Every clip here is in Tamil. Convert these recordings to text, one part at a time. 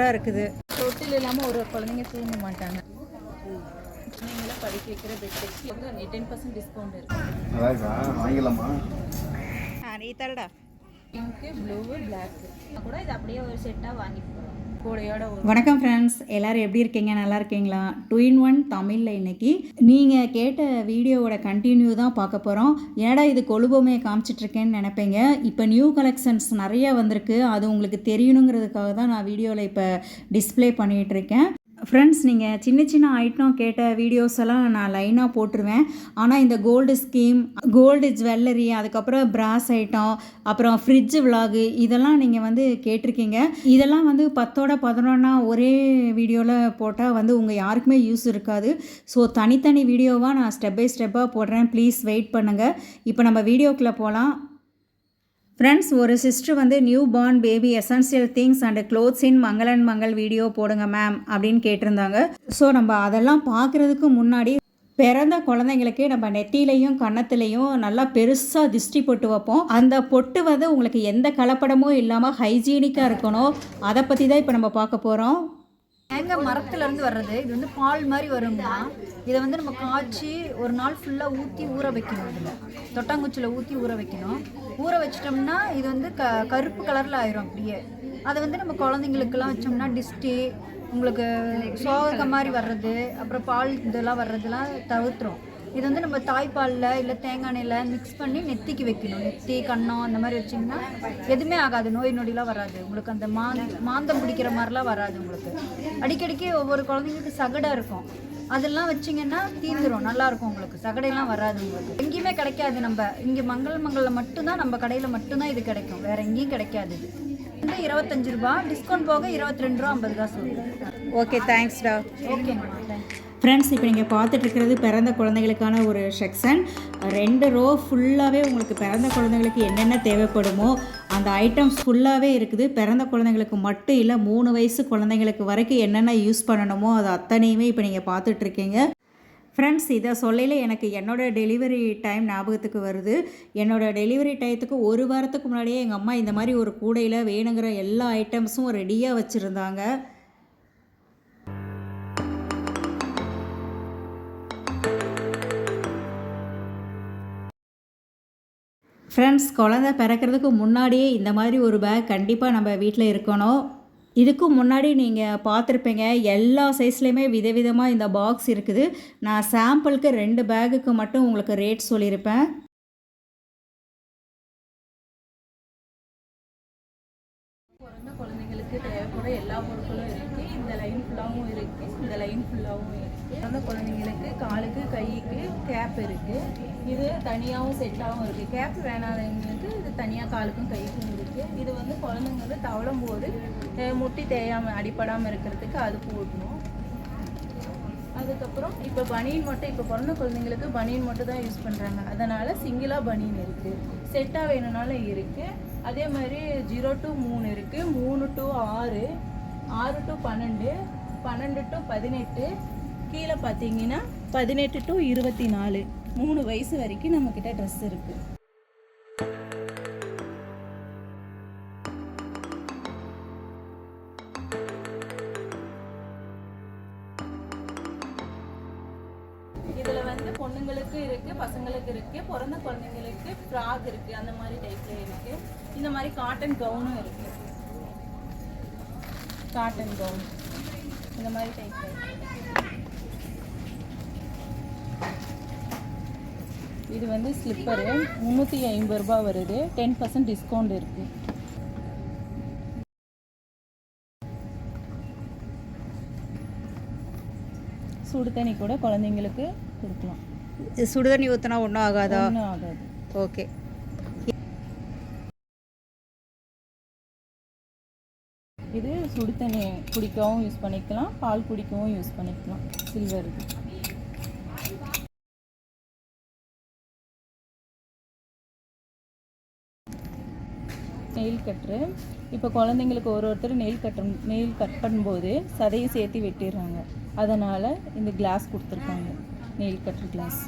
சூப்பராக இருக்குது. தொட்டில் இல்லாமல் ஒரு குழந்தைங்க தூங்க மாட்டாங்க. குழந்தைங்கள படிக்க வைக்கிற பெட்ஷீட் வந்து 10% டிஸ்கவுண்ட் இருக்குது. வாங்கிடலாமா? நீ தரடா. பிங்க்கு, ப்ளூ, பிளாக்கு கூட இது அப்படியே ஒரு செட்டாக வாங்கிக்கலாம். வணக்கம் ஃப்ரெண்ட்ஸ், எல்லோரும் எப்படி இருக்கீங்க? நல்லா இருக்கீங்களா? 2-in-1 தமிழில் இன்றைக்கி நீங்கள் கேட்ட வீடியோவோட கண்டினியூ தான் பார்க்க போகிறோம். ஏடா இது கொழுபமே காமிச்சிட்ருக்கேன்னு நினைப்பீங்க. இப்போ நியூ கலெக்ஷன்ஸ் நிறையா வந்திருக்கு. அது உங்களுக்கு தெரியணுங்கிறதுக்காக தான் நான் வீடியோவில் இப்போ டிஸ்பிளே பண்ணிகிட்ருக்கேன். ஃப்ரெண்ட்ஸ், நீங்கள் சின்ன சின்ன ஐட்டம் கேட்ட வீடியோஸ் எல்லாம் நான் லைனாக போட்டுருவேன். ஆனால் இந்த கோல்டு ஸ்கீம், கோல்டு ஜுவல்லரி, அதுக்கப்புறம் பிராஸ் ஐட்டம், அப்புறம் ஃப்ரிட்ஜ் விலாகு, இதெல்லாம் நீங்கள் வந்து கேட்டிருக்கீங்க. இதெல்லாம் வந்து 10-11 ஒரே வீடியோவில் போட்டால் வந்து உங்கள் யாருக்குமே யூஸ் இருக்காது. ஸோ தனித்தனி வீடியோவாக நான் ஸ்டெப் பை ஸ்டெப்பாக போடுறேன். ப்ளீஸ் வெயிட் பண்ணுங்கள். இப்போ நம்ம வீடியோக்குள்ளே போகலாம். ஃப்ரெண்ட்ஸ், ஒரு சிஸ்டர் வந்து new born baby essential things and clothes in மங்களன் மங்கள் வீடியோ போடுங்க மேம் அப்படின்னு கேட்டிருந்தாங்க. ஸோ நம்ம அதெல்லாம் பார்க்குறதுக்கு முன்னாடி பிறந்த குழந்தைங்களுக்கு நம்ம நெத்திலையும் கன்னத்துலேயும் நல்லா பெருசாக திஷ்டி பொட்டு வைப்போம். அந்த பொட்டு வந்து உங்களுக்கு எந்த கலப்படமும் இல்லாமல் ஹைஜீனிக்காக இருக்கணும். அதை பற்றி தான் இப்போ நம்ம பார்க்க போகிறோம். தேங்காய் மரத்துலேருந்து வர்றது. இது வந்து பால் மாதிரி வருங்கண்ணா. இதை வந்து நம்ம காய்ச்சி ஒரு நாள் ஃபுல்லாக ஊற்றி ஊற வைக்கணும். இதில் தொட்டாங்குச்சியில் ஊற்றி ஊற வைக்கணும். ஊற வச்சிட்டோம்னா இது வந்து கருப்பு கலரில் ஆயிரும் அப்படியே. அதை வந்து நம்ம குழந்தைங்களுக்கெல்லாம் வச்சோம்னா டிஸ்டி, உங்களுக்கு சோகம் மாதிரி வர்றது, அப்புறம் பால் இதெல்லாம் வர்றதுலாம் தவிர்த்துரும். இது வந்து நம்ம தாய்ப்பாலில் இல்லை தேங்காய் எண்ணெயில் மிக்ஸ் பண்ணி நெத்திக்கு வைக்கணும். நெத்தி, கன்னம் அந்த மாதிரி வச்சிங்கன்னா எதுவுமே ஆகாது, நோய் நொடிலாம் வராது. உங்களுக்கு அந்த மாந்தம் பிடிக்கிற மாதிரிலாம் வராது. உங்களுக்கு அடிக்கடிக்கு ஒவ்வொரு குழந்தைங்களுக்கு சகடை இருக்கும். அதெல்லாம் வச்சிங்கன்னா தீந்துடும், நல்லாயிருக்கும். உங்களுக்கு சகடையெல்லாம் வராது. உங்களுக்கு எங்கேயுமே கிடைக்காது. நம்ம இங்கே மங்களில் மட்டும்தான், நம்ம கடையில் மட்டும்தான் இது கிடைக்கும். வேறு எங்கேயும் கிடைக்காது. இது வந்து 25 ரூபா, டிஸ்கவுண்ட் போக 22 ரூபா 50 காசு. ஓகே, தேங்க்ஸ்டா. ஓகேங்க, தேங்க்ஸ். ஃப்ரெண்ட்ஸ், இப்போ நீங்கள் பார்த்துட்ருக்கிறது பிறந்த குழந்தைகளுக்கான ஒரு செக்ஷன். 2 ரோ ஃபுல்லாகவே உங்களுக்கு பிறந்த குழந்தைங்களுக்கு என்னென்ன தேவைப்படுமோ அந்த ஐட்டம்ஸ் ஃபுல்லாகவே இருக்குது. பிறந்த குழந்தைங்களுக்கு மட்டும் இல்லை, 3 வயசு குழந்தைங்களுக்கு வரைக்கும் என்னென்ன யூஸ் பண்ணணுமோ அது அத்தனையுமே இப்போ நீங்கள் பார்த்துட்ருக்கீங்க. ஃப்ரெண்ட்ஸ், இதை சொல்லையில் எனக்கு என்னோடய டெலிவரி டைம் ஞாபகத்துக்கு வருது. என்னோடய டெலிவரி டயத்துக்கு 1 வாரத்துக்கு முன்னாடியே எங்கள் அம்மா இந்த மாதிரி ஒரு கூடையில் வேணுங்கிற எல்லா ஐட்டம்ஸும் ரெடியாக வச்சுருந்தாங்க. ஃப்ரெண்ட்ஸ், குழந்தை பிறக்கிறதுக்கு முன்னாடியே இந்த மாதிரி ஒரு பேக் கண்டிப்பாக நம்ம வீட்டில் இருக்கணும். இதுக்கு முன்னாடி நீங்கள் பார்த்துருப்பீங்க, எல்லா சைஸ்லேயுமே விதவிதமாக இந்த பாக்ஸ் இருக்குது. நான் சாம்பிளுக்கு 2 பேக்குக்கு மட்டும் உங்களுக்கு ரேட் சொல்லியிருப்பேன். பிறந்த குழந்தைங்களுக்கு தேவைப்பட எல்லா பொருட்களும் இருக்குது. இந்த லைன் ஃபுல்லாகவும் இருக்குது, இந்த லைன் ஃபுல்லாகவும் இருக்குது. பிறந்த குழந்தைங்களுக்கு காலுக்கு கைக்கு கேப் இருக்குது. இது தனியாகவும் செட்டாகவும் இருக்குது. கேப் வேணாதவங்களுக்கு இது தனியாக காலுக்கும் கைக்கும் இருக்குது. இது வந்து குழந்தைங்க வந்து தவழும் போது முட்டி தேயாமல் அடிப்படாமல் இருக்கிறதுக்கு அது போடணும். அதுக்கப்புறம் இப்போ பனியன் மட்டும், இப்போ பிறந்த குழந்தைங்களுக்கு பனியன் மட்டும் தான் யூஸ் பண்ணுறாங்க. அதனால் சிங்கிளாக பனியன் இருக்குது. செட்டாக வேணும்னாலும் இருக்குது. அதே மாதிரி 0 to 3 இருக்குது, 3 to 6, 6 to 12, 12 to 18, கீழே பார்த்தீங்கன்னா 18 to 24, 3 வயசு வரைக்கும் நம்மக்கிட்ட ட்ரெஸ் இருக்குது. இதில் வந்து பொண்ணுங்களுக்கு இருக்குது, பசங்களுக்கு இருக்குது, பிறந்த குழந்தைங்களுக்கு ஃப்ராக் இருக்குது, அந்த மாதிரி டைப்பில் இருக்குது. இந்த மாதிரி காட்டன் கவுனும் இருக்குது. காட்டன் கவுன் இந்த மாதிரி டைப்பில் இருக்குது. இது வந்து ஸ்லிப்பரு 350 ரூபா வருது. 10% டிஸ்கவுண்ட் இருக்குது. சுடு தண்ணி கூட குழந்தைங்களுக்கு கொடுக்கலாம். சுடு தண்ணி ஊற்றினா ஒன்றும் ஆகாதா? ஒன்றும் ஆகாது. ஓகே. இது சுடு தண்ணி குடிக்கவும் யூஸ் பண்ணிக்கலாம், பால் குடிக்கவும் யூஸ் பண்ணிக்கலாம். சில்வர் இது. Nail cutter. இப்போ குழந்தைங்களுக்கு ஒருத்தர் நெயில் கட் பண்ணும்போது சதையும் சேர்த்து வெட்டிடுறாங்க. அதனால் இந்த கிளாஸ் கொடுத்துருக்காங்க, நெயில் கட்ரு கிளாஸ்.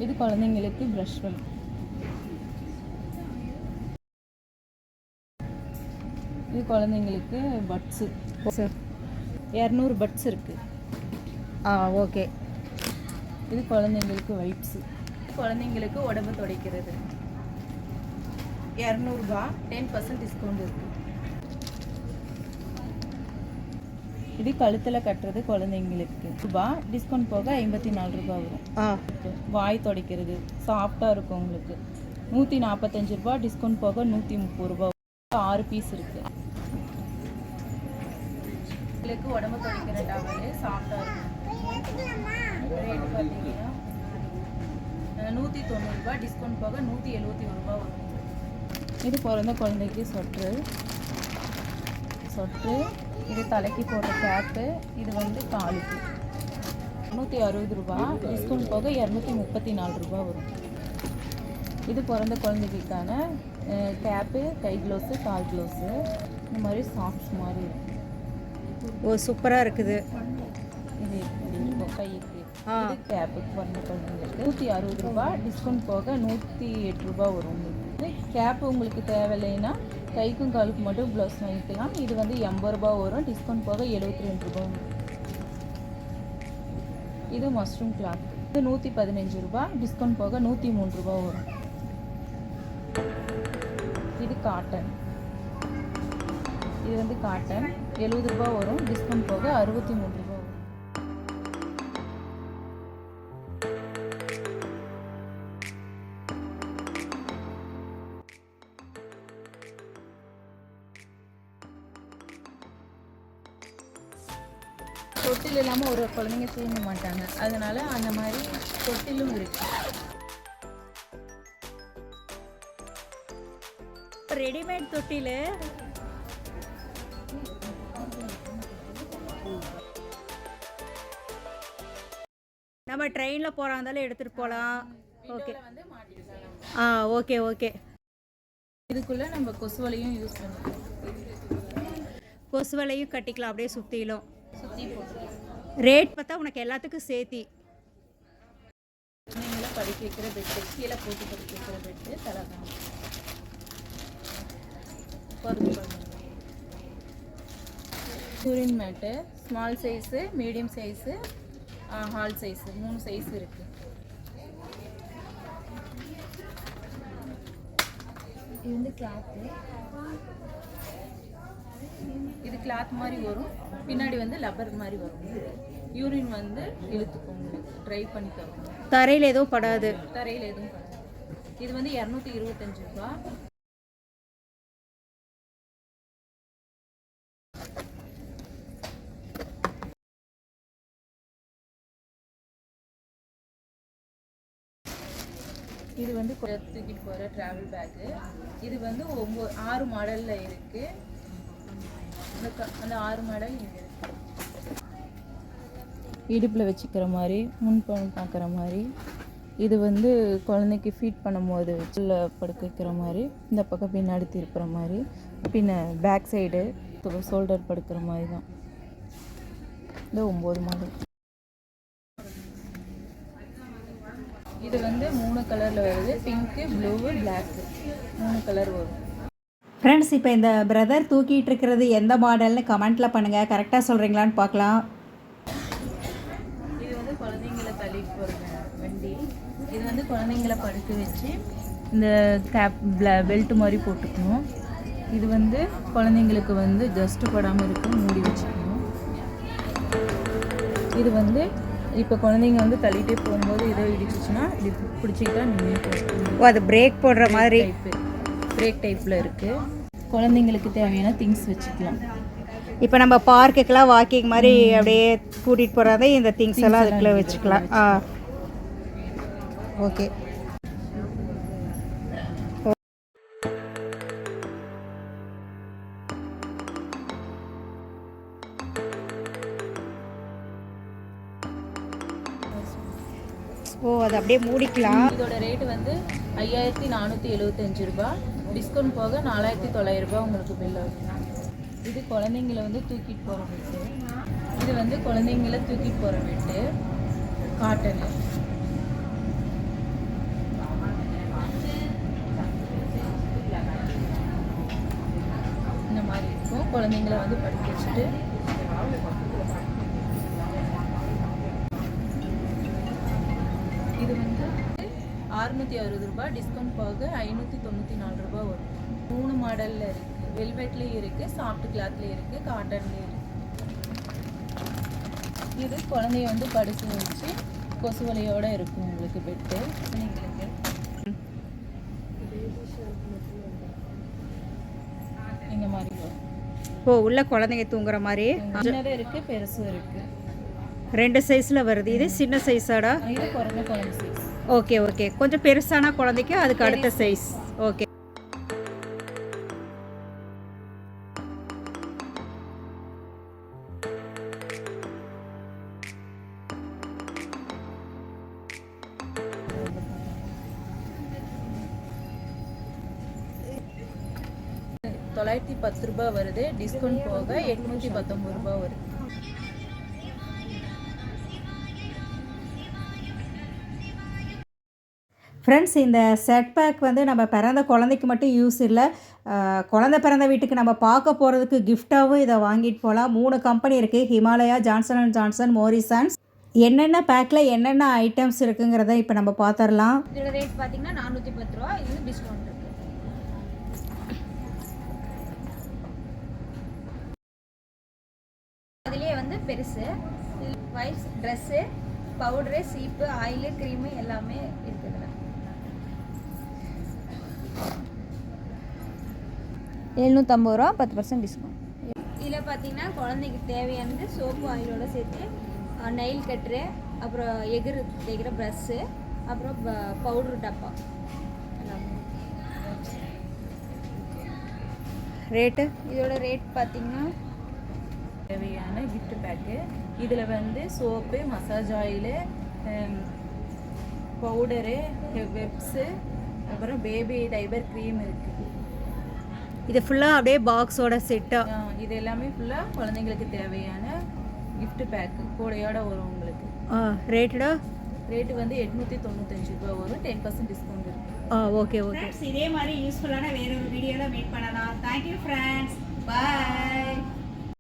இது குழந்தைங்களுக்கு ப்ரஷ் இது குழந்தைங்களுக்கு பட்ஸு சார் 200 பட்ஸ் இருக்குது. ஓகே. இது குழந்தைங்களுக்கு வைப்ஸு. குழந்தைங்களுக்கு உடம்பு துடைக்கிறது 200 ரூபா, 10% டிஸ்கவுண்ட் இருக்குது. இது கழுத்தில் கட்டுறது குழந்தைங்களுக்கு ரூபா, டிஸ்கவுண்ட் போக 54 ரூபா வரும். வாய் துடைக்கிறது சாஃப்டாக இருக்கும் உங்களுக்கு 145 ரூபா, டிஸ்கவுண்ட் போக 130 ரூபா. 6 பீஸ் இருக்குது. உங்களுக்கு உடம்பு துடைக்கிற டவலு சாஃப்டாக இருக்கும். ரேட் பார்த்தீங்கன்னா 190 ரூபா, டிஸ்கவுண்ட் போக 171 ரூபா வரும். இது பிறந்த குழந்தைக்கு சொட்ரு. இது தலைக்கு போடுற கேப்பு. இது வந்து காலுக்கு 160 ரூபா, டிஸ்கவுண்ட் போக 234 ரூபா வரும். இது பிறந்த குழந்தைக்கான கேப்பு, கை க்ளவுஸு, கால் க்ளவுஸு. இந்த மாதிரி சாக்ஸ் மாதிரி இருக்கும். சூப்பராக இருக்குது. இது இருக்கும் கைக்கு. இது கேப்புக்கு பிறந்த குழந்தைங்களுக்கு 160 ரூபா, டிஸ்கவுண்ட் போக 108 ரூபா வரும். உங்களுக்கு கேப்பு உங்களுக்கு தேவையில்லைன்னா கைக்கும் காலுக்கும் மட்டும் ப்ளவுஸ் வாங்கிக்கலாம். இது வந்து 80 ரூபா வரும், டிஸ்கவுண்ட் போக 72 ரூபா வரும். இது மஷ்ரூம் கிளாத். இது 115 ரூபா, டிஸ்கவுண்ட் போக 103 ரூபா வரும். இது காட்டன். இது வந்து காட்டன் 70 ரூபா வரும், டிஸ்கவுண்ட் போக 63 ரூபா வரும். தொட்டில் இல்லாமல் ஒரு குழந்தைங்க தூங்க மாட்டாங்க, அதனால அந்த மாதிரி தொட்டிலும் இருக்கு. ரெடிமேட் தொட்டில் நம்ம ட்ரெயினில் போகிறா இருந்தாலும் எடுத்துகிட்டு போகலாம். ஓகே. வந்து மாட்டிக்கலாம். Okay okay. இதுக்குள்ளே நம்ம கொசுவலையும் யூஸ் பண்ணிக்கலாம். கொசுவலையும் கட்டிக்கலாம் அப்படியே சுற்றிலும். சுற்றி போட்டுக்கலாம். ரேட் பார்த்தா உனக்கு எல்லாத்துக்கும் சேர்த்தி. நீங்களே படிக்க வைக்கிற பெட்டு, கீழே போட்டு படிக்க வைக்கிற பெட்டு, தலகாணி. Urine mat small size, medium size, hall size, 3 size இருக்குது. இது வந்து கிளாத்து. இது கிளாத் மாதிரி வரும், பின்னாடி வந்து லப்பர் மாதிரி வரும். யூரின் வந்து இழுத்துக்கும், உங்களுக்கு ட்ரை பண்ணி தரும். தரையில் எதுவும் படாது. தரையில் எதுவும் படாது. இது வந்து 225 ரூபா. இது வந்து தூக்கிட்டு போகிற ட்ராவல் பேக்கு. இது வந்து 6 மாடலில் இருக்குது. அந்த 6 மாடல் இங்கே இருக்குது. இடுப்பில் வச்சுக்கிற மாதிரி, முன்பணம் பார்க்குற மாதிரி. இது வந்து குழந்தைக்கு ஃபீட் பண்ணும்போது வச்சுல படுக்க வைக்கிற மாதிரி. இந்த பக்கம் பின்னாடி திருப்புற மாதிரி, பின்ன பேக் சைடு ஷோல்டர் படுக்கிற மாதிரி தான். இந்த 9 மாடல். இது வந்து 3 கலரில் வருது. பிங்க்கு, ப்ளூவு, பிளாக்கு 3 கலர் வரும். ஃப்ரெண்ட்ஸ், இப்போ இந்த பிரதர் தூக்கிட்டு இருக்கிறது எந்த மாடல்னு கமெண்ட்டில் பண்ணுங்கள். கரெக்டாக சொல்கிறீங்களான்னு பார்க்கலாம். இது வந்து குழந்தைங்களை தள்ளிட்டு போகிற வண்டி. இது வந்து குழந்தைங்களை படுக்க வச்சு இந்த பெல்ட் மாதிரி போட்டுக்கணும். இது வந்து குழந்தைங்களுக்கு வந்து டஸ்ட்டு படாமல் இருக்கும், மூடி வச்சுக்கணும். இது வந்து இப்போ குழந்தைங்க வந்து தள்ளிட்டே போகும்போது இதை இடிச்சிச்சுன்னா இப்படி பிடிச்சிக்கிட்டா நீங்கள் அது பிரேக் போடுற மாதிரி பிரேக் டைப்பில் இருக்குது. குழந்தைங்களுக்கு தேவையான திங்ஸ் வச்சுக்கலாம். இப்போ நம்ம பார்க்குக்கெலாம் வாக்கிங் மாதிரி அப்படியே கூட்டிகிட்டு போகிறதே இந்த திங்ஸ் எல்லாம் அதுக்குள்ளே வச்சுக்கலாம். ஓகே. அது அப்படியே மூடிக்கலாம். இதோட ரேட்டு வந்து 5475 ரூபா, டிஸ்கவுண்ட் போக 4900 ரூபா உங்களுக்கு பில் ஆகும். இது குழந்தைங்களை வந்து தூக்கிட்டு போகிற பெட்டு. இது வந்து குழந்தைங்களை தூக்கிட்டு போகிற பெட்டு, காட்டனு. இந்த மாதிரி குழந்தைங்கள வந்து படிக்க வச்சுட்டு இது வந்து 660 ரூபாய், டிஸ்கவுண்ட் போக 594 ரூபாய் வரும். 3 மாடலில் இருக்குது. வெல்வெட்லேயும் இருக்குது, சாஃப்ட் கிளாத்லேயும் இருக்குது, காட்டன்லேயும் இருக்குது. இது குழந்தைய வந்து படுக்க வச்சு கொசு வலையோடு இருக்கும் உங்களுக்கு பெட்டு. குழந்தைங்களுக்கு இந்த மாதிரி வரும். ஓ, உள்ள குழந்தைங்க தூங்குற மாதிரி சின்னதும் இருக்குது, பெருசும் இருக்குது. 2 சைஸில் வருது. இது சின்ன சைஸாடா? இது பிறந்த குழந்தை சைஸ். ஓகே ஓகே, கொஞ்சம் பெருசான குழந்தைக்கு அதுக்கு அடுத்த சைஸ். ஓகே. $910 வருது, டிஸ்கவுண்ட் போக 819 ரூபாய் வருது. ஃப்ரெண்ட்ஸ், இந்த செட் பேக் வந்து நம்ம பிறந்த குழந்தைக்கு மட்டும் யூஸ் இல்லை, குழந்தை பிறந்த வீட்டுக்கு நம்ம பார்க்க போகிறதுக்கு கிஃப்டாகவும் இதை வாங்கிட்டு போகலாம். 3 கம்பெனி இருக்குது, ஹிமாலயா, ஜான்சன் அண்ட் ஜான்சன், மோரிசன்ஸ். என்னென்ன பேக்கில் என்னென்ன ஐட்டம்ஸ் இருக்குங்கிறத இப்போ நம்ம பார்த்துடலாம். இதோட ரேட் பார்த்தீங்கன்னா 410 ரூபா. இது டிஸ்கவுண்ட் இருக்குது. அதுலேயே வந்து பெருசு வைப்ஸ், ட்ரெஸ்ஸு, பவுடரு, சீப்பு, ஆயிலு, க்ரீமு எல்லாமே இருக்குதுல. 750 ரூபா, 10% டிஸ்கவுண்ட். இதில் பார்த்தீங்கன்னா குழந்தைக்கு தேவையானது சோப்பு, ஆயிலோட சேர்த்து நெயில் கட்ரு, அப்புறம் எகிர் தேய்க்கிற ப்ரஷ்ஷு, அப்புறம் பவுட்ரு டப்பா எல்லாமே. ரேட்டு இதோட ரேட் பார்த்தீங்கன்னா தேவையான கிஃப்ட் பேக்கு. இதில் வந்து soap, massage oil, powder, wipes, அப்புறம் பேபி டைபர் க்ரீம் இருக்குது. இது ஃபுல்லாக அப்படியே பாக்ஸோட செட்டாக. இது எல்லாமே ஃபுல்லாக குழந்தைங்களுக்கு தேவையான கிஃப்ட் பேக்கு கூடையோட வரும் உங்களுக்கு. ரேட்டடா? ரேட்டு வந்து 895 ரூபா வரும், 10% டிஸ்கவுண்ட் இருக்குது. Okay okay. இதே மாதிரி யூஸ்ஃபுல்லான வேற ஒரு வீடியோவில் மீட் பண்ணலாம். தேங்க்யூ ஃப்ரெண்ட்ஸ், பாய்.